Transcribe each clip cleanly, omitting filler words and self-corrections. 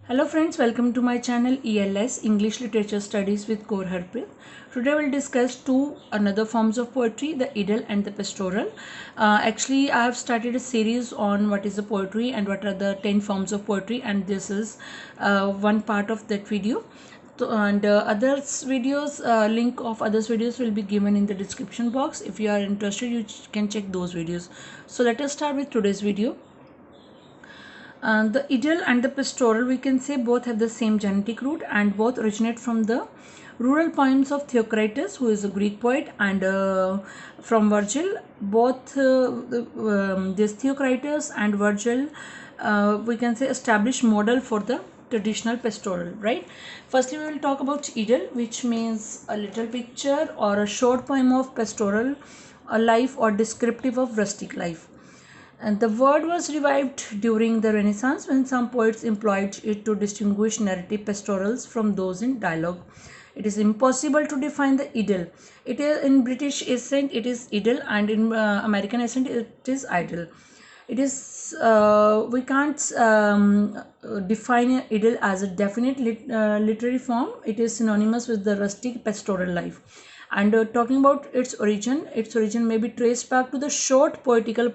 Hello friends, welcome to my channel ELS English Literature Studies with Kaur Harpreet. Today we'll discuss two another forms of poetry, the idyll and the pastoral. Actually, I have started a series on what is the poetry and what are the 10 forms of poetry, and this is one part of that video. And others videos, link of others videos will be given in the description box. If you are interested, you can check those videos. So let us start with today's video. The idyll and the pastoral, we can say, both have the same genetic root and both originate from the rural poems of Theocritus, who is a Greek poet, and from Virgil. Both this Theocritus and Virgil, we can say, establish model for the traditional pastoral, right? Firstly, we will talk about idyll, which means a little picture or a short poem of pastoral life or descriptive of rustic life. And the word was revived during the Renaissance when some poets employed it to distinguish narrative pastorals from those in dialogue. It is impossible to define the idyll. It is in British accent it is idyll, and in American accent it is idyll. It is we can't define an idyll as a definite literary form. It is synonymous with the rustic pastoral life. And talking about its origin may be traced back to the short poetical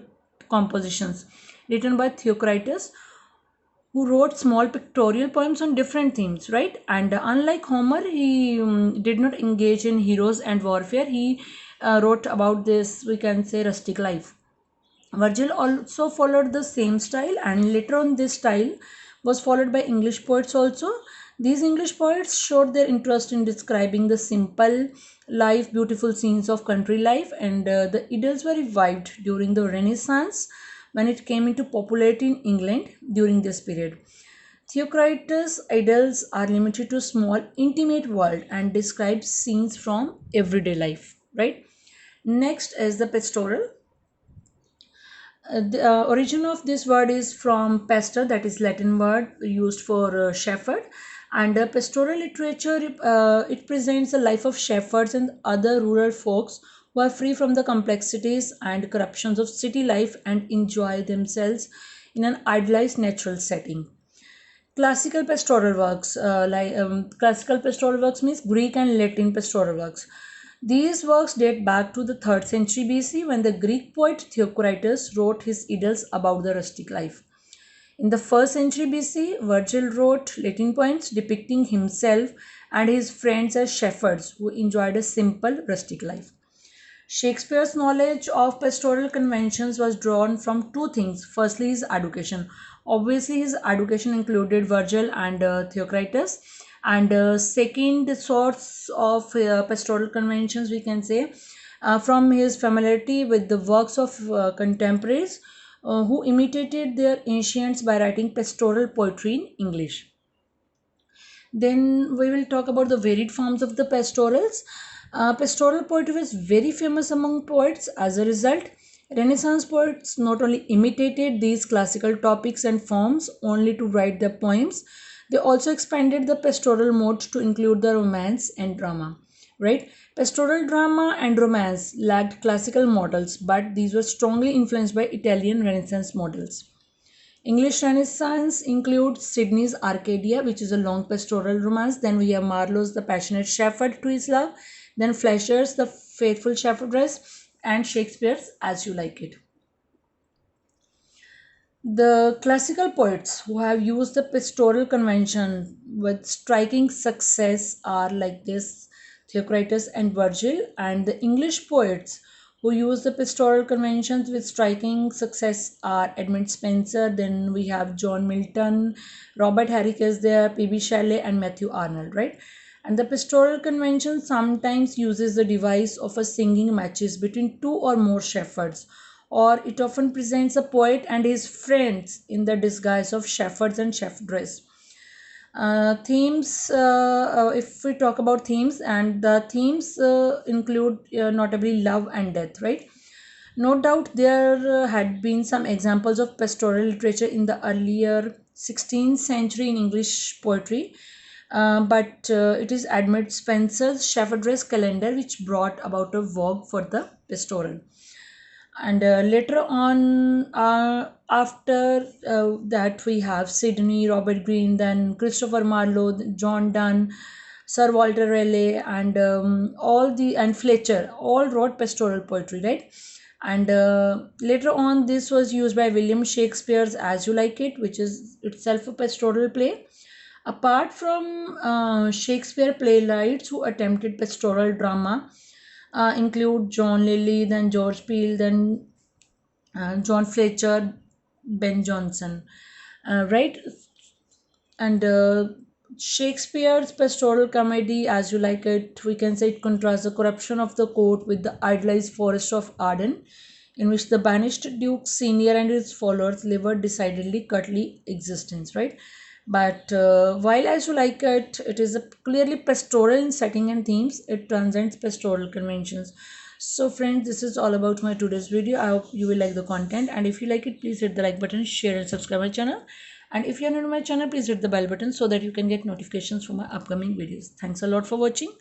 compositions written by Theocritus, who wrote small pictorial poems on different themes, right? And unlike Homer, he did not engage in heroes and warfare. He wrote about this, we can say, rustic life. Virgil also followed the same style, and later on, this style was followed by English poets also. These English poets showed their interest in describing the simple life, beautiful scenes of country life, and the idylls were revived during the Renaissance when it came into popularity in England during this period. Theocritus' idylls are limited to small, intimate world and describe scenes from everyday life, right? Next is the pastoral. The origin of this word is from pastor, that is Latin word used for shepherd. And pastoral literature, it presents the life of shepherds and other rural folks who are free from the complexities and corruptions of city life and enjoy themselves in an idealized natural setting. Classical pastoral works means Greek and Latin pastoral works. These works date back to the 3rd century BC, when the Greek poet Theocritus wrote his idylls about the rustic life. In the 1st century BC, Virgil wrote Latin poems depicting himself and his friends as shepherds who enjoyed a simple rustic life. Shakespeare's knowledge of pastoral conventions was drawn from two things. Firstly, his education. Obviously, his education included Virgil and Theocritus. And second source of pastoral conventions, we can say, from his familiarity with the works of contemporaries who imitated their ancients by writing pastoral poetry in English. Then we will talk about the varied forms of the pastorals. Pastoral poetry was very famous among poets. As a result, Renaissance poets not only imitated these classical topics and forms only to write their poems, they also expanded the pastoral mode to include the romance and drama. Right? Pastoral drama and romance lacked classical models, but these were strongly influenced by Italian Renaissance models. English Renaissance includes Sidney's Arcadia, which is a long pastoral romance. Then we have Marlowe's The Passionate Shepherd to His Love. Then Fletcher's The Faithful Shepherdess, and Shakespeare's As You Like It. The classical poets who have used the pastoral convention with striking success are like this Theocritus and Virgil, and the English poets who use the pastoral conventions with striking success are Edmund Spenser, then we have John Milton, Robert Herrick is there, P.B. Shelley, and Matthew Arnold, right? And the pastoral convention sometimes uses the device of a singing matches between two or more shepherds, or it often presents a poet and his friends in the disguise of shepherds and shepherdess. Themes, if we talk about themes, and the themes include notably love and death, right? No doubt there had been some examples of pastoral literature in the earlier 16th century in English poetry, but it is Edmund Spenser's Shepherdess Calendar which brought about a vogue for the pastoral. And later on, after that, we have Sidney, Robert Greene, then Christopher Marlowe, John Donne, Sir Walter Raleigh, and all the and Fletcher all wrote pastoral poetry, right? And later on, this was used by William Shakespeare's As You Like It, which is itself a pastoral play. Apart from Shakespeare playwrights who attempted pastoral drama, include John Lilly, then George Peele, then John Fletcher, Ben Jonson, right? And Shakespeare's pastoral comedy, As You Like It, we can say it contrasts the corruption of the court with the idealized forest of Arden, in which the banished Duke Senior and his followers live a decidedly cutly existence, right? But while As You Like It, it is a clearly pastoral in setting and themes, it transcends pastoral conventions. So, friends, this is all about my today's video. I hope you will like the content, and if you like it, please hit the like button, share, and subscribe my channel. And if you are new to my channel, please hit the bell button so that you can get notifications for my upcoming videos. Thanks a lot for watching.